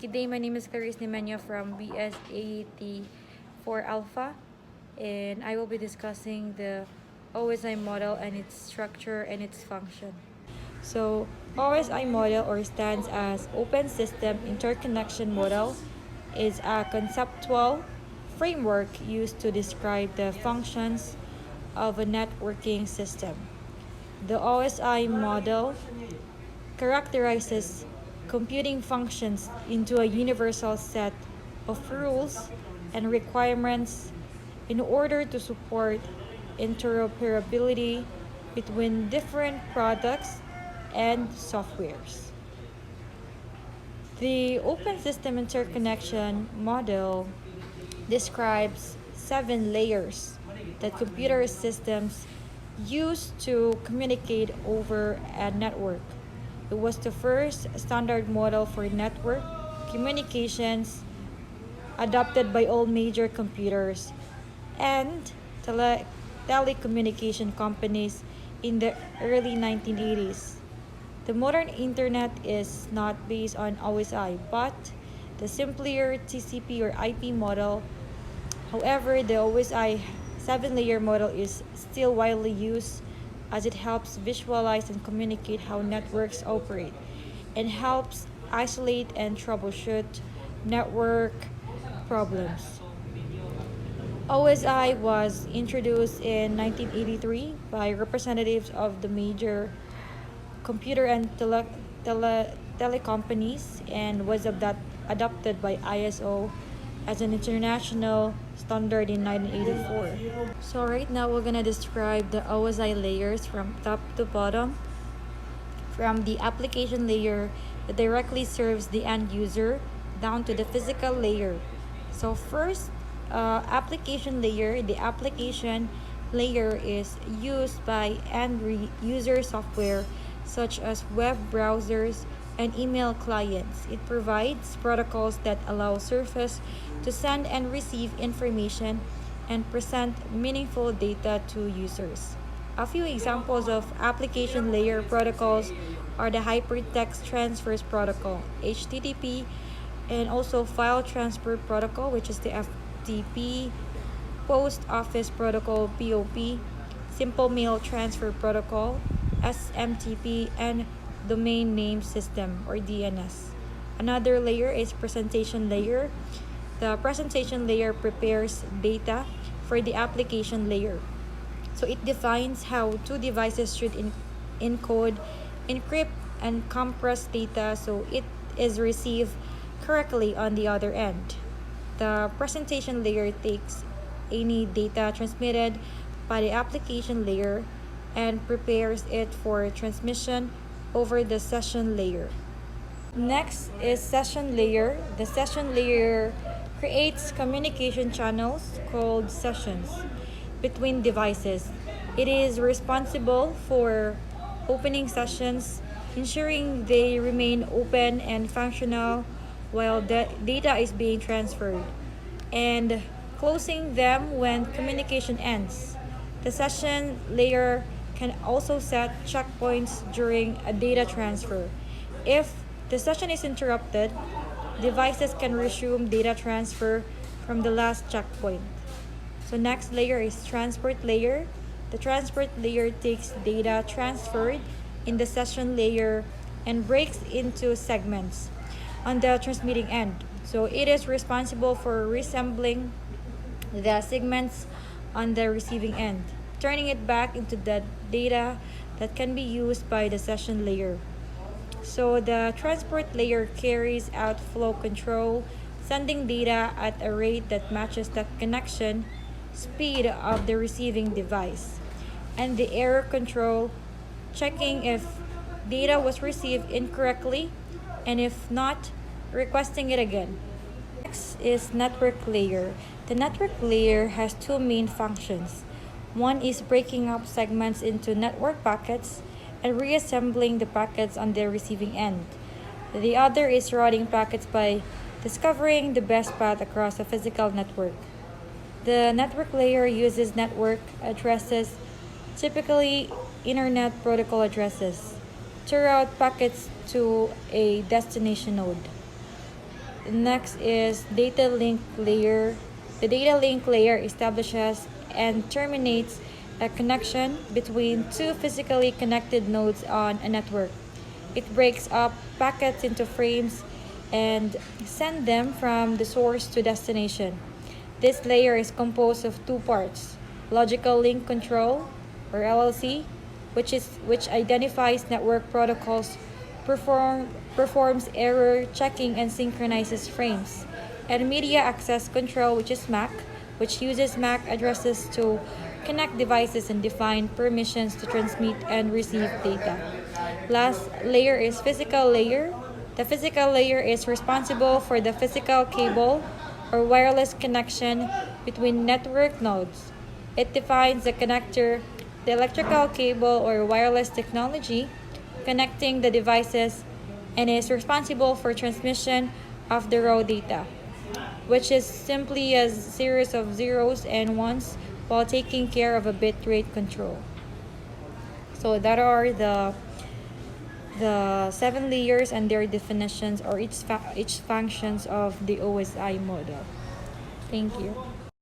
Good day, my name is Clarice Nimenya from BSAT 4 Alpha, and I will be discussing the OSI model and its structure and its function. So, OSI model, or stands as Open System Interconnection Model, is a conceptual framework used to describe the functions of a networking system. The OSI model characterizes computing functions into a universal set of rules and requirements in order to support interoperability between different products and softwares. The open system interconnection model describes 7 layers that computer systems use to communicate over a network. It was the first standard model for network communications adopted by all major computers and telecommunication companies in the early 1980s. The modern internet is not based on OSI, but the simpler TCP or IP model. However, the OSI 7-layer model is still widely used as it helps visualize and communicate how networks operate and helps isolate and troubleshoot network problems. OSI was introduced in 1983 by representatives of the major computer and telecompanies and was adopted by ISO as an international standard in 1984. So right now we're gonna describe the OSI layers from top to bottom. From the application layer that directly serves the end user down to the physical layer. So first, application layer. The application layer is used by end user software such as web browsers and email clients. It provides protocols that allow Surface to send and receive information and present meaningful data to users. A few examples of application layer protocols are the Hypertext Transfers Protocol, HTTP, and also File Transfer Protocol, which is the FTP, Post Office Protocol, POP, Simple Mail Transfer Protocol, SMTP, and Domain Name System, or DNS. Another layer is presentation layer. The presentation layer prepares data for the application layer. So it defines how two devices should encode, encrypt, and compress data so it is received correctly on the other end. The presentation layer takes any data transmitted by the application layer and prepares it for transmission over the session layer. Next is session layer. The session layer creates communication channels called sessions between devices. It is responsible for opening sessions, ensuring they remain open and functional while the data is being transferred, and closing them when communication ends. The session layer can also set checkpoints during a data transfer. If the session is interrupted, devices can resume data transfer from the last checkpoint. So next layer is transport layer. The transport layer takes data transferred in the session layer and breaks into segments on the transmitting end. So it is responsible for reassembling the segments on the receiving end, turning it back into the data that can be used by the session layer. So the transport layer carries out flow control, sending data at a rate that matches the connection speed of the receiving device, and the error control, checking if data was received incorrectly, and if not, requesting it again. Next is network layer. The network layer has two main functions. One is breaking up segments into network packets and reassembling the packets on the receiving end. The other is routing packets by discovering the best path across a physical network. The network layer uses network addresses, typically Internet Protocol addresses, to route packets to a destination node. Next is data link layer. The data link layer establishes and terminates a connection between two physically connected nodes on a network. It breaks up packets into frames and sends them from the source to destination. This layer is composed of two parts: logical link control, or LLC, which identifies network protocols, performs error checking and synchronizes frames, and media access control, which is MAC, which uses MAC addresses to connect devices and define permissions to transmit and receive data. Last layer is physical layer. The physical layer is responsible for the physical cable or wireless connection between network nodes. It defines the connector, the electrical cable or wireless technology connecting the devices, and is responsible for transmission of the raw data, which is simply a series of zeros and ones while taking care of a bit rate control. So that are the 7 layers and their definitions, or each functions of the OSI model. Thank you.